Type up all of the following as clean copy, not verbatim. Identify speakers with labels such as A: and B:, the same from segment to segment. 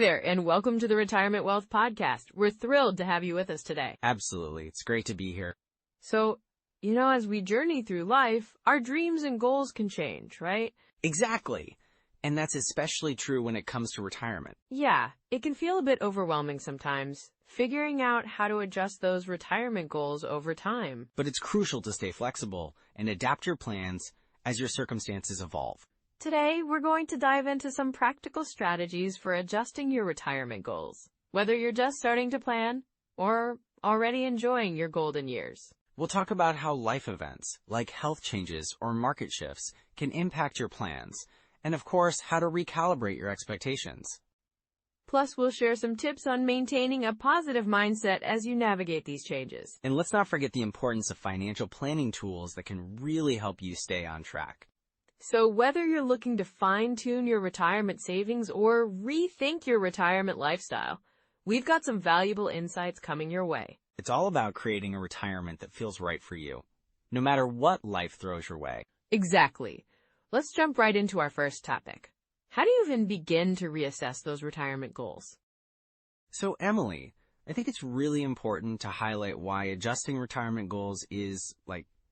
A: there, and welcome to the Retirement Wealth Podcast. We're thrilled to have you with us today.
B: Absolutely. It's great to be here.
A: So, as we journey through life, our dreams and goals can change, right?
B: Exactly. And that's especially true when it comes to retirement.
A: Yeah, it can feel a bit overwhelming sometimes, figuring out how to adjust those retirement goals over time.
B: But it's crucial to stay flexible and adapt your plans as your circumstances evolve.
A: Today, we're going to dive into some practical strategies for adjusting your retirement goals, whether you're just starting to plan or already enjoying your golden years.
B: We'll talk about how life events, like health changes or market shifts, can impact your plans, and of course, how to recalibrate your expectations.
A: Plus, we'll share some tips on maintaining a positive mindset as you navigate these changes.
B: And let's not forget the importance of financial planning tools that can really help you stay on track.
A: So whether you're looking to fine-tune your retirement savings or rethink your retirement lifestyle, we've got some valuable insights coming your way.
B: It's all about creating a retirement that feels right for you, no matter what life throws your way.
A: Exactly. Let's jump right into our first topic. How do you even begin to reassess those retirement goals?
B: So, Emily, I think it's really important to highlight why adjusting retirement goals is,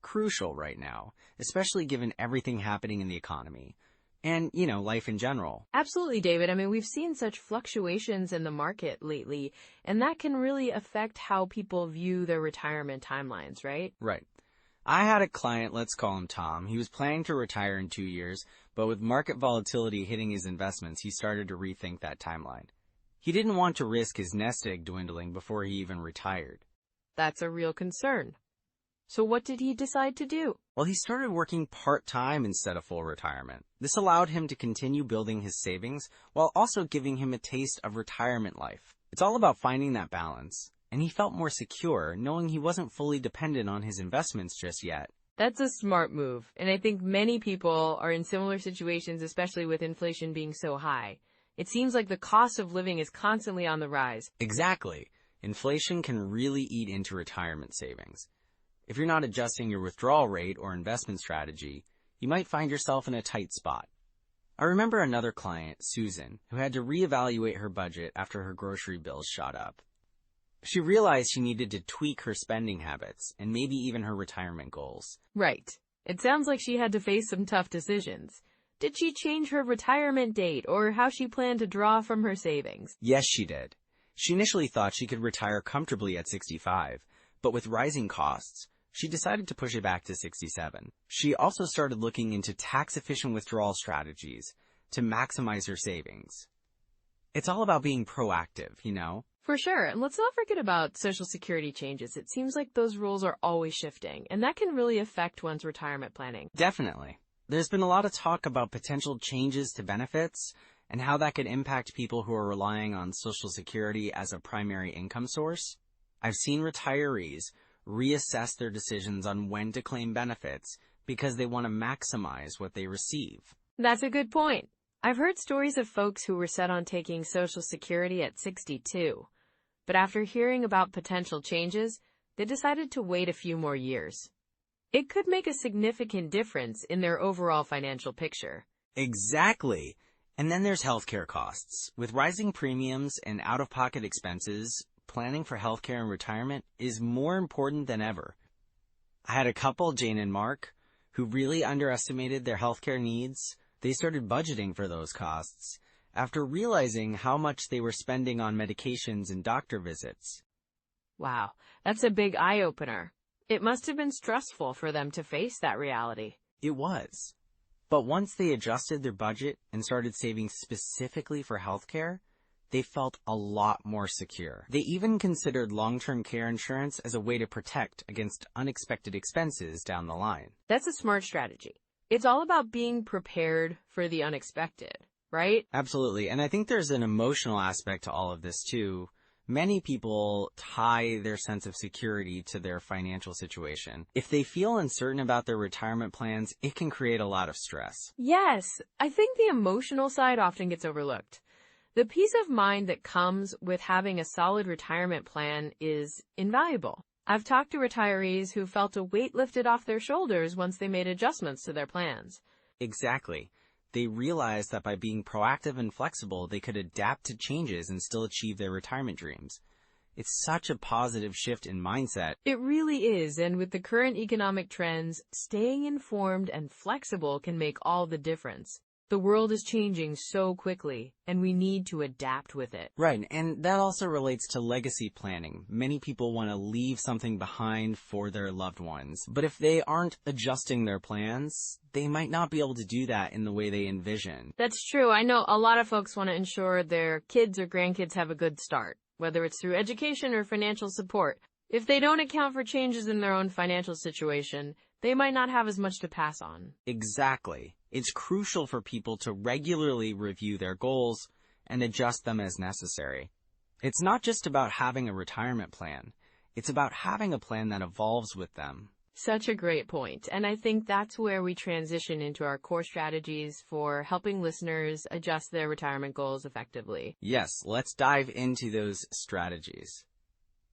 B: crucial right now, especially given everything happening in the economy and, life in general.
A: Absolutely, David. We've seen such fluctuations in the market lately, and that can really affect how people view their retirement timelines, right?
B: Right. I had a client, let's call him Tom. He was planning to retire in 2 years, but with market volatility hitting his investments, he started to rethink that timeline. He didn't want to risk his nest egg dwindling before he even retired.
A: That's a real concern. So what did he decide to do?
B: Well, he started working part-time instead of full retirement. This allowed him to continue building his savings while also giving him a taste of retirement life. It's all about finding that balance, and he felt more secure knowing he wasn't fully dependent on his investments just yet.
A: That's a smart move, and I think many people are in similar situations, especially with inflation being so high. It seems like the cost of living is constantly on the rise.
B: Exactly. Inflation can really eat into retirement savings. If you're not adjusting your withdrawal rate or investment strategy, you might find yourself in a tight spot. I remember another client, Susan, who had to reevaluate her budget after her grocery bills shot up. She realized she needed to tweak her spending habits and maybe even her retirement goals.
A: Right. It sounds like she had to face some tough decisions. Did she change her retirement date or how she planned to draw from her savings?
B: Yes, she did. She initially thought she could retire comfortably at 65, but with rising costs, she decided to push it back to 67. She also started looking into tax-efficient withdrawal strategies to maximize her savings. It's all about being proactive,
A: For sure. And let's not forget about Social Security changes. It seems like those rules are always shifting, and that can really affect one's retirement planning.
B: Definitely. There's been a lot of talk about potential changes to benefits and how that could impact people who are relying on Social Security as a primary income source. I've seen retirees reassess their decisions on when to claim benefits because they want to maximize what they receive.
A: That's a good point. I've heard stories of folks who were set on taking Social Security at 62, but after hearing about potential changes, they decided to wait a few more years. It could make a significant difference in their overall financial picture.
B: Exactly. And then there's healthcare costs. With rising premiums and out-of-pocket expenses, planning for healthcare and retirement is more important than ever. I had a couple, Jane and Mark, who really underestimated their healthcare needs. They started budgeting for those costs after realizing how much they were spending on medications and doctor visits.
A: Wow, that's a big eye-opener. It must have been stressful for them to face that reality.
B: It was. But once they adjusted their budget and started saving specifically for healthcare, they felt a lot more secure. They even considered long-term care insurance as a way to protect against unexpected expenses down the line.
A: That's a smart strategy. It's all about being prepared for the unexpected, right?
B: Absolutely. And I think there's an emotional aspect to all of this too. Many people tie their sense of security to their financial situation. If they feel uncertain about their retirement plans, it can create a lot of stress.
A: Yes, I think the emotional side often gets overlooked. The peace of mind that comes with having a solid retirement plan is invaluable. I've talked to retirees who felt a weight lifted off their shoulders once they made adjustments to their plans.
B: Exactly. They realized that by being proactive and flexible, they could adapt to changes and still achieve their retirement dreams. It's such a positive shift in mindset.
A: It really is, and with the current economic trends, staying informed and flexible can make all the difference. The world is changing so quickly, and we need to adapt with it.
B: Right, and that also relates to legacy planning. Many people want to leave something behind for their loved ones, but if they aren't adjusting their plans, they might not be able to do that in the way they envision.
A: That's true. I know a lot of folks want to ensure their kids or grandkids have a good start, whether it's through education or financial support. If they don't account for changes in their own financial situation, they might not have as much to pass on.
B: Exactly. It's crucial for people to regularly review their goals and adjust them as necessary. It's not just about having a retirement plan. It's about having a plan that evolves with them.
A: Such a great point, and I think that's where we transition into our core strategies for helping listeners adjust their retirement goals effectively.
B: Yes, let's dive into those strategies.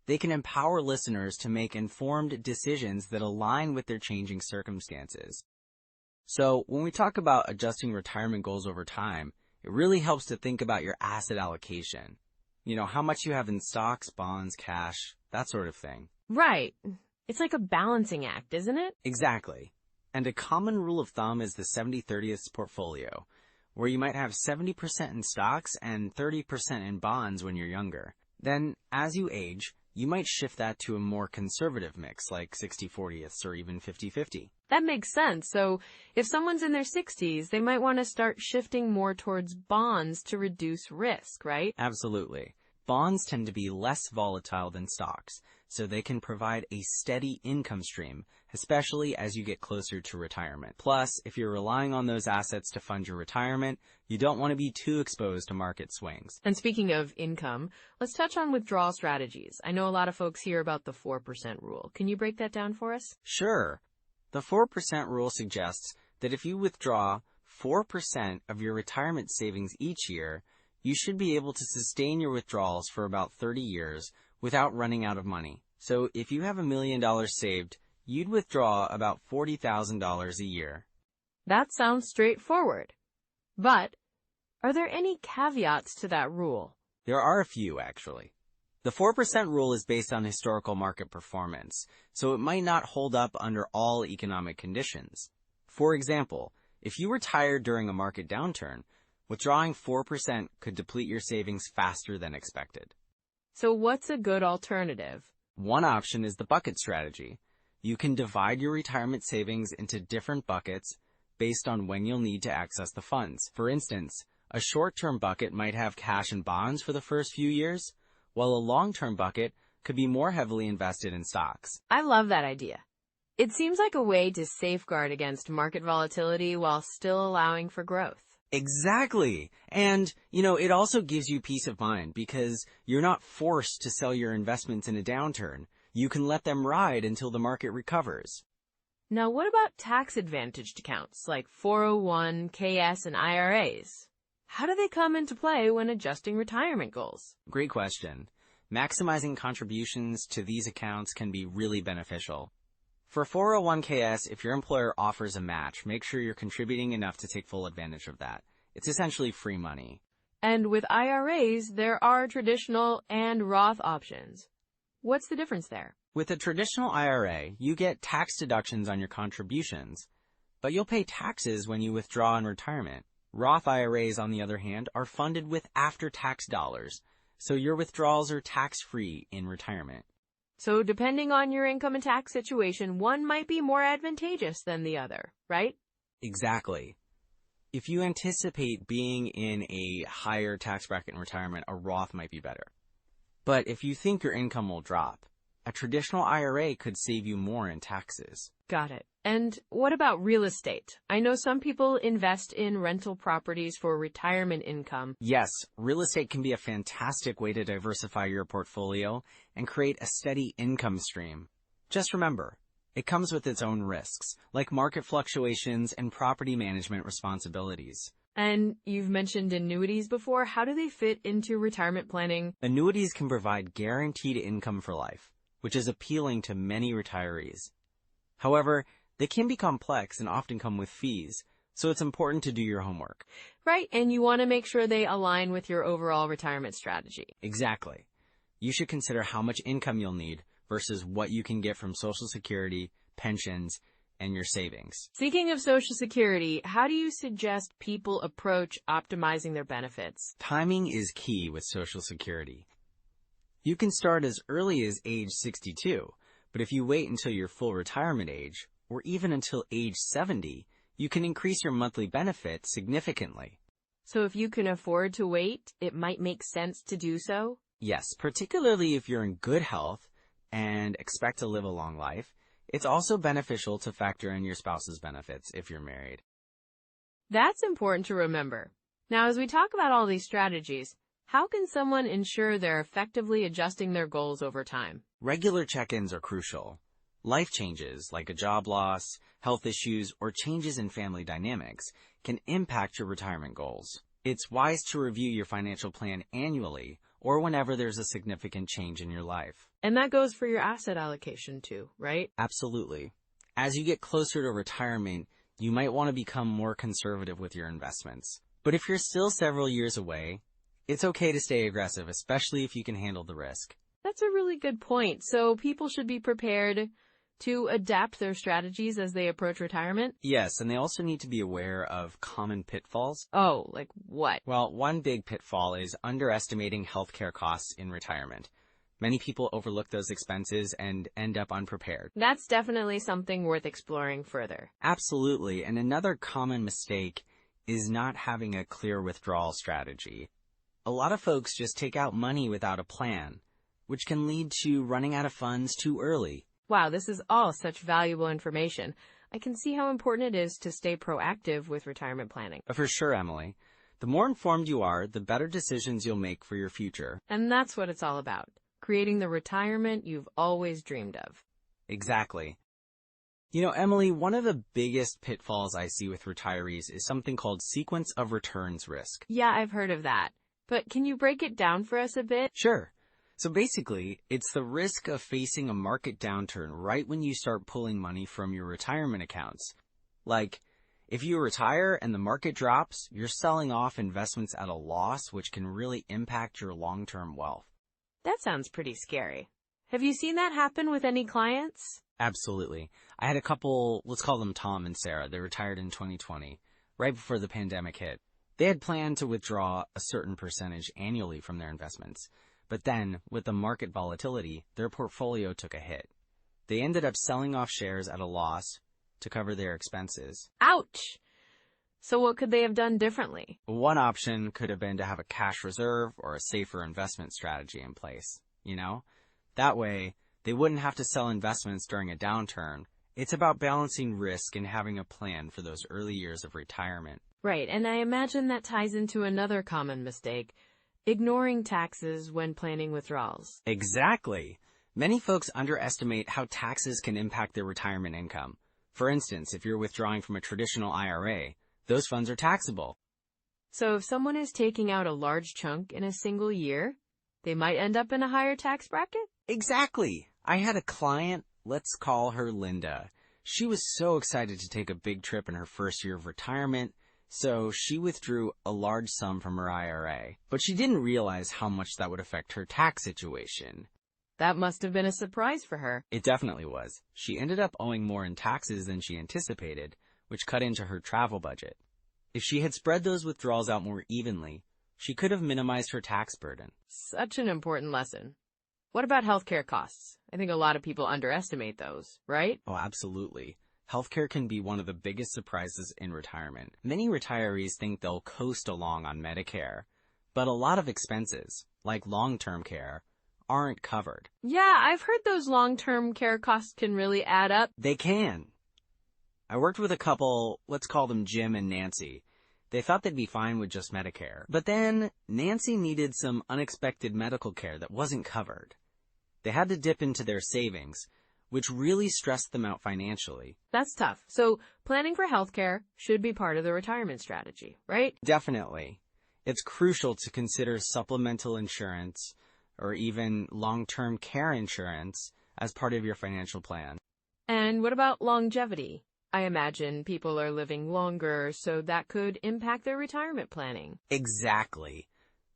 B: They can empower listeners to make informed decisions that align with their changing circumstances. So, when we talk about adjusting retirement goals over time, it really helps to think about your asset allocation. How much you have in stocks, bonds, cash, that sort of thing.
A: Right. It's like a balancing act, isn't it?
B: Exactly. And a common rule of thumb is the 70-30 portfolio, where you might have 70% in stocks and 30% in bonds when you're younger. Then, as you age, you might shift that to a more conservative mix, like 60-40 or even 50-50.
A: That makes sense. So if someone's in their 60s, they might want to start shifting more towards bonds to reduce risk, right?
B: Absolutely. Bonds tend to be less volatile than stocks, so they can provide a steady income stream, especially as you get closer to retirement. Plus, if you're relying on those assets to fund your retirement, you don't want to be too exposed to market swings.
A: And speaking of income, let's touch on withdrawal strategies. I know a lot of folks hear about the 4% rule. Can you break that down for us?
B: Sure. The 4% rule suggests that if you withdraw 4% of your retirement savings each year, you should be able to sustain your withdrawals for about 30 years without running out of money. So if you have $1 million saved, you'd withdraw about $40,000 a year.
A: That sounds straightforward. But are there any caveats to that rule?
B: There are a few, actually. The 4% rule is based on historical market performance, so it might not hold up under all economic conditions. For example, if you retire during a market downturn, withdrawing 4% could deplete your savings faster than expected.
A: So what's a good alternative?
B: One option is the bucket strategy. You can divide your retirement savings into different buckets based on when you'll need to access the funds. For instance, a short-term bucket might have cash and bonds for the first few years, while a long-term bucket could be more heavily invested in stocks.
A: I love that idea. It seems like a way to safeguard against market volatility while still allowing for growth.
B: Exactly. And, it also gives you peace of mind because you're not forced to sell your investments in a downturn. You can let them ride until the market recovers.
A: Now, what about tax-advantaged accounts like 401ks and IRAs? How do they come into play when adjusting retirement goals?
B: Great question. Maximizing contributions to these accounts can be really beneficial. For 401ks, if your employer offers a match, make sure you're contributing enough to take full advantage of that. It's essentially free money.
A: And with IRAs, there are traditional and Roth options. What's the difference there?
B: With a traditional IRA, you get tax deductions on your contributions, but you'll pay taxes when you withdraw in retirement. Roth IRAs, on the other hand, are funded with after-tax dollars, so your withdrawals are tax-free in retirement.
A: So depending on your income and tax situation, one might be more advantageous than the other, right?
B: Exactly. If you anticipate being in a higher tax bracket in retirement, a Roth might be better. But if you think your income will drop, a traditional IRA could save you more in taxes.
A: Got it. And what about real estate? I know some people invest in rental properties for retirement income.
B: Yes, real estate can be a fantastic way to diversify your portfolio and create a steady income stream. Just remember, it comes with its own risks, like market fluctuations and property management responsibilities.
A: And you've mentioned annuities before. How do they fit into retirement planning?
B: Annuities can provide guaranteed income for life, which is appealing to many retirees. However, they can be complex and often come with fees, So it's important to do your homework.
A: Right, and you want to make sure they align with your overall retirement strategy.
B: Exactly. You should consider how much income you'll need versus what you can get from Social Security, pensions, and your savings.
A: Speaking of Social Security, how do you suggest people approach optimizing their benefits?
B: Timing is key with Social Security. You can start as early as age 62, but if you wait until your full retirement age, or even until age 70, you can increase your monthly benefit significantly.
A: So if you can afford to wait, it might make sense to do so?
B: Yes, particularly if you're in good health and expect to live a long life. It's also beneficial to factor in your spouse's benefits if you're married.
A: That's important to remember. Now, as we talk about all these strategies, how can someone ensure they're effectively adjusting their goals over time?
B: Regular check-ins are crucial. Life changes, like a job loss, health issues, or changes in family dynamics, can impact your retirement goals. It's wise to review your financial plan annually or whenever there's a significant change in your life.
A: And that goes for your asset allocation too, right?
B: Absolutely. As you get closer to retirement, you might want to become more conservative with your investments. But if you're still several years away, it's okay to stay aggressive, especially if you can handle the risk.
A: That's a really good point. So people should be prepared to adapt their strategies as they approach retirement?
B: Yes, and they also need to be aware of common pitfalls.
A: Oh, like what?
B: Well, one big pitfall is underestimating healthcare costs in retirement. Many people overlook those expenses and end up unprepared.
A: That's definitely something worth exploring further.
B: Absolutely, and another common mistake is not having a clear withdrawal strategy. A lot of folks just take out money without a plan, which can lead to running out of funds too early.
A: Wow, this is all such valuable information. I can see how important it is to stay proactive with retirement planning.
B: For sure, Emily. The more informed you are, the better decisions you'll make for your future.
A: And that's what it's all about. Creating the retirement you've always dreamed of.
B: Exactly. You know, Emily, one of the biggest pitfalls I see with retirees is something called sequence of returns risk.
A: Yeah, I've heard of that. But can you break it down for us a bit?
B: Sure. So basically, it's the risk of facing a market downturn right when you start pulling money from your retirement accounts. Like, if you retire and the market drops, you're selling off investments at a loss, which can really impact your long-term wealth.
A: That sounds pretty scary. Have you seen that happen with any clients?
B: Absolutely. I had a couple, let's call them Tom and Sarah. They retired in 2020, right before the pandemic hit. They had planned to withdraw a certain percentage annually from their investments. But then, with the market volatility, their portfolio took a hit. They ended up selling off shares at a loss to cover their expenses.
A: Ouch! So what could they have done differently?
B: One option could have been to have a cash reserve or a safer investment strategy in place, That way, they wouldn't have to sell investments during a downturn. It's about balancing risk and having a plan for those early years of retirement.
A: Right, and I imagine that ties into another common mistake. Ignoring taxes when planning withdrawals.
B: Exactly. Many folks underestimate how taxes can impact their retirement income. For instance, if you're withdrawing from a traditional IRA, those funds are taxable.
A: So if someone is taking out a large chunk in a single year, they might end up in a higher tax bracket?
B: Exactly. I had a client, let's call her Linda. She was so excited to take a big trip in her first year of retirement. So she withdrew a large sum from her IRA, but she didn't realize how much that would affect her tax situation.
A: That must have been a surprise for her.
B: It definitely was. She ended up owing more in taxes than she anticipated, which cut into her travel budget. If she had spread those withdrawals out more evenly, she could have minimized her tax burden.
A: Such an important lesson. What about healthcare costs? I think a lot of people underestimate those, right?
B: Oh, absolutely. Healthcare can be one of the biggest surprises in retirement. Many retirees think they'll coast along on Medicare, but a lot of expenses, like long-term care, aren't covered.
A: Yeah, I've heard those long-term care costs can really add up.
B: They can. I worked with a couple, let's call them Jim and Nancy. They thought they'd be fine with just Medicare. But then, Nancy needed some unexpected medical care that wasn't covered. They had to dip into their savings, which really stressed them out financially.
A: That's tough. So planning for healthcare should be part of the retirement strategy, right?
B: Definitely. It's crucial to consider supplemental insurance or even long-term care insurance as part of your financial plan.
A: And what about longevity? I imagine people are living longer, so that could impact their retirement planning.
B: Exactly.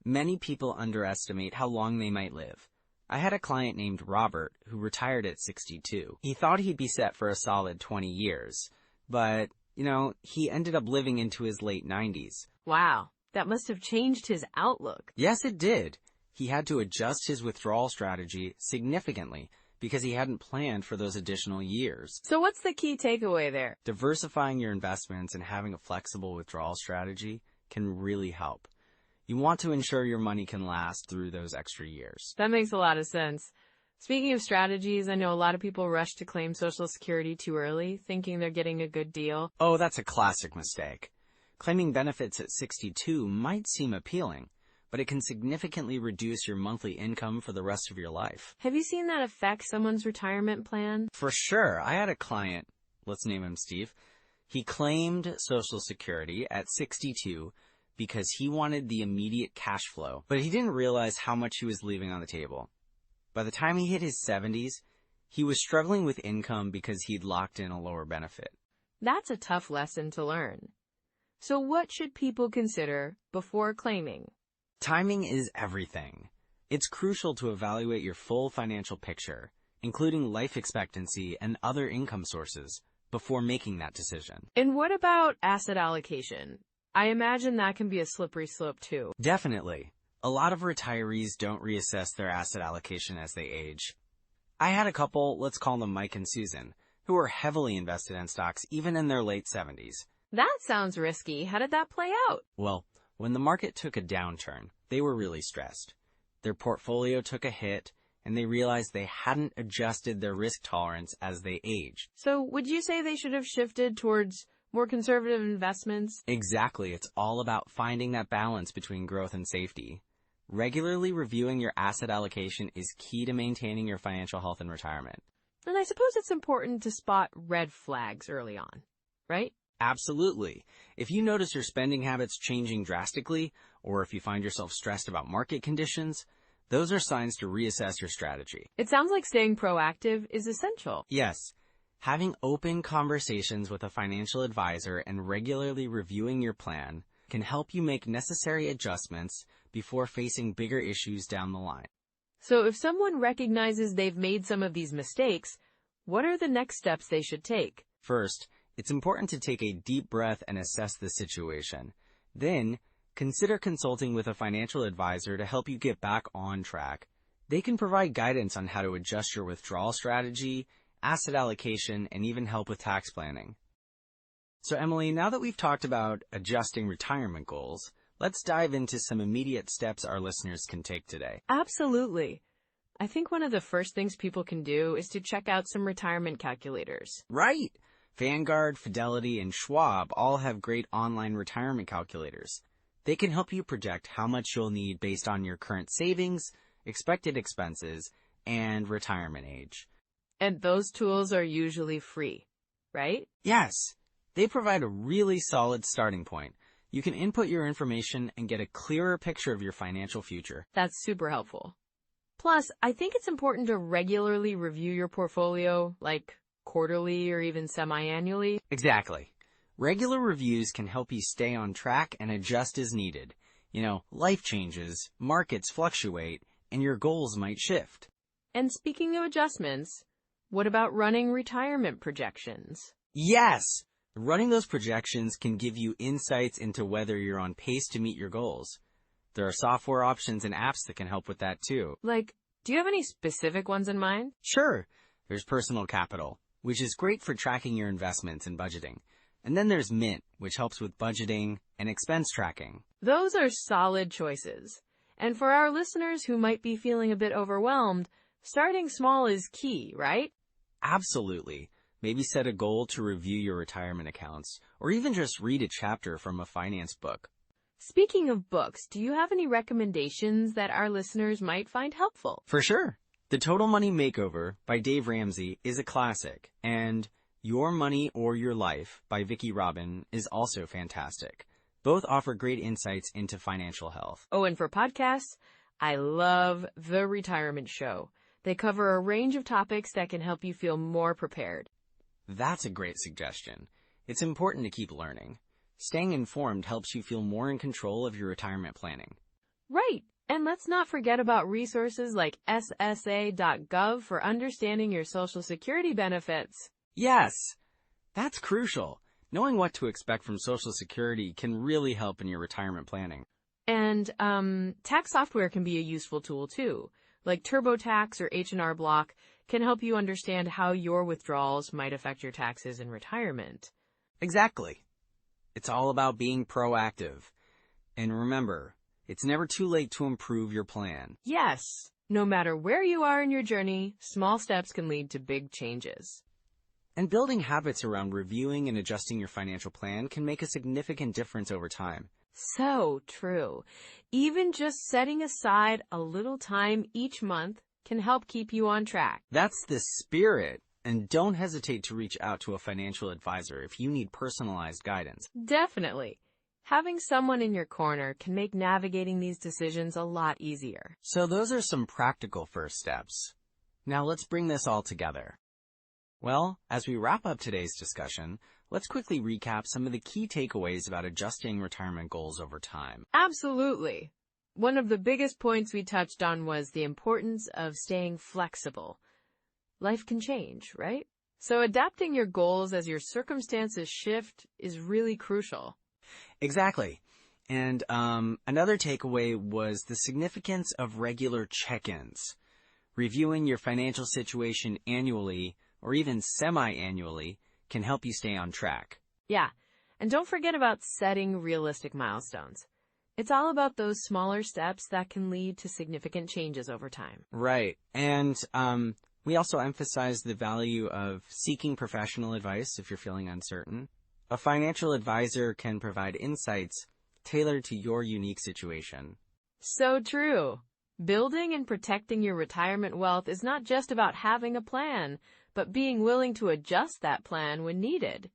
B: Many people underestimate how long they might live. I had a client named Robert who retired at 62. He thought he'd be set for a solid 20 years, but, he ended up living into his late 90s.
A: Wow, that must have changed his outlook.
B: Yes, it did. He had to adjust his withdrawal strategy significantly because he hadn't planned for those additional years.
A: So what's the key takeaway there?
B: Diversifying your investments and having a flexible withdrawal strategy can really help. You want to ensure your money can last through those extra years.
A: That makes a lot of sense. Speaking of strategies, I know a lot of people rush to claim Social Security too early, thinking they're getting a good deal.
B: Oh, that's a classic mistake. Claiming benefits at 62 might seem appealing, but it can significantly reduce your monthly income for the rest of your life.
A: Have you seen that affect someone's retirement plan?
B: For sure. I had a client, let's name him Steve. He claimed Social Security at 62 because he wanted the immediate cash flow, but he didn't realize how much he was leaving on the table. By the time he hit his 70s, he was struggling with income because he'd locked in a lower benefit.
A: That's a tough lesson to learn. So what should people consider before claiming?
B: Timing is everything. It's crucial to evaluate your full financial picture, including life expectancy and other income sources, before making that decision.
A: And what about asset allocation? I imagine that can be a slippery slope too.
B: Definitely. A lot of retirees don't reassess their asset allocation as they age. I had a couple, let's call them Mike and Susan, who were heavily invested in stocks even in their late 70s.
A: That sounds risky. How did that play out?
B: Well, when the market took a downturn, they were really stressed. Their portfolio took a hit, and they realized they hadn't adjusted their risk tolerance as they aged.
A: So would you say they should have shifted towards more conservative investments?
B: Exactly. It's all about finding that balance between growth and safety. Regularly reviewing your asset allocation is key to maintaining your financial health in retirement.
A: And I suppose it's important to spot red flags early on, right?
B: Absolutely. If you notice your spending habits changing drastically, or if you find yourself stressed about market conditions, those are signs to reassess your strategy.
A: It sounds like staying proactive is essential.
B: Yes. Having open conversations with a financial advisor and regularly reviewing your plan can help you make necessary adjustments before facing bigger issues down the line.
A: So if someone recognizes they've made some of these mistakes, what are the next steps they should take?
B: First, it's important to take a deep breath and assess the situation. Then, consider consulting with a financial advisor to help you get back on track. They can provide guidance on how to adjust your withdrawal strategy, asset allocation, and even help with tax planning. So Emily, now that we've talked about adjusting retirement goals, let's dive into some immediate steps our listeners can take today.
A: Absolutely. I think one of the first things people can do is to check out some retirement calculators.
B: Right! Vanguard, Fidelity, and Schwab all have great online retirement calculators. They can help you project how much you'll need based on your current savings, expected expenses, and retirement age.
A: And those tools are usually free, right?
B: Yes, they provide a really solid starting point. You can input your information and get a clearer picture of your financial future.
A: That's super helpful. Plus, I think it's important to regularly review your portfolio, like quarterly or even semi-annually.
B: Exactly. Regular reviews can help you stay on track and adjust as needed. Life changes, markets fluctuate, and your goals might shift.
A: And speaking of adjustments, what about running retirement projections?
B: Yes! Running those projections can give you insights into whether you're on pace to meet your goals. There are software options and apps that can help with that too.
A: Like, do you have any specific ones in mind?
B: Sure. There's Personal Capital, which is great for tracking your investments and budgeting. And then there's Mint, which helps with budgeting and expense tracking.
A: Those are solid choices. And for our listeners who might be feeling a bit overwhelmed, starting small is key, right?
B: Absolutely. Maybe set a goal to review your retirement accounts, or even just read a chapter from a finance book.
A: Speaking of books, do you have any recommendations that our listeners might find helpful?
B: For sure. The Total Money Makeover by Dave Ramsey is a classic, and Your Money or Your Life by Vicki Robin is also fantastic. Both offer great insights into financial health.
A: Oh, and for podcasts, I love The Retirement Show. They cover a range of topics that can help you feel more prepared.
B: That's a great suggestion. It's important to keep learning. Staying informed helps you feel more in control of your retirement planning.
A: Right. And let's not forget about resources like SSA.gov for understanding your Social Security benefits.
B: Yes, that's crucial. Knowing what to expect from Social Security can really help in your retirement planning.
A: And tax software can be a useful tool too, like TurboTax or H&R Block can help you understand how your withdrawals might affect your taxes in retirement.
B: Exactly. It's all about being proactive. And remember, it's never too late to improve your plan.
A: Yes, no matter where you are in your journey, small steps can lead to big changes.
B: And building habits around reviewing and adjusting your financial plan can make a significant difference over time.
A: So true. Even just setting aside a little time each month can help keep you on track.
B: That's the spirit. And don't hesitate to reach out to a financial advisor if you need personalized guidance.
A: Definitely. Having someone in your corner can make navigating these decisions a lot easier.
B: So those are some practical first steps. Now let's bring this all together. Well, as we wrap up today's discussion, let's quickly recap some of the key takeaways about adjusting retirement goals over time.
A: Absolutely. One of the biggest points we touched on was the importance of staying flexible. Life can change, right? So adapting your goals as your circumstances shift is really crucial.
B: Exactly. And another takeaway was the significance of regular check-ins. Reviewing your financial situation annually or even semi-annually can help you stay on track.
A: Yeah, and don't forget about setting realistic milestones. It's all about those smaller steps that can lead to significant changes over time.
B: Right. And we also emphasize the value of seeking professional advice if you're feeling uncertain. A financial advisor can provide insights tailored to your unique situation.
A: So true. Building and protecting your retirement wealth is not just about having a plan, but being willing to adjust that plan when needed.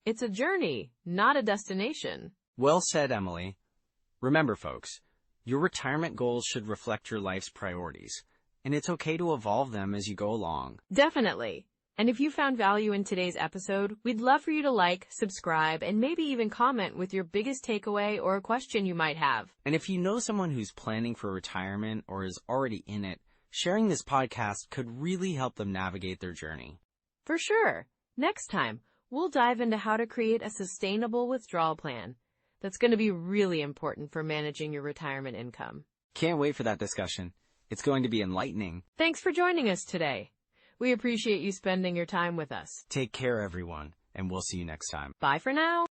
A: It's a journey, not a destination.
B: Well said, Emily. Remember, folks, your retirement goals should reflect your life's priorities, and it's okay to evolve them as you go along.
A: Definitely. And if you found value in today's episode, we'd love for you to like, subscribe, and maybe even comment with your biggest takeaway or a question you might have.
B: And if you know someone who's planning for retirement or is already in it, sharing this podcast could really help them navigate their journey.
A: For sure. Next time, we'll dive into how to create a sustainable withdrawal plan that's going to be really important for managing your retirement income.
B: Can't wait for that discussion. It's going to be enlightening.
A: Thanks for joining us today. We appreciate you spending your time with us.
B: Take care, everyone, and we'll see you next time.
A: Bye for now.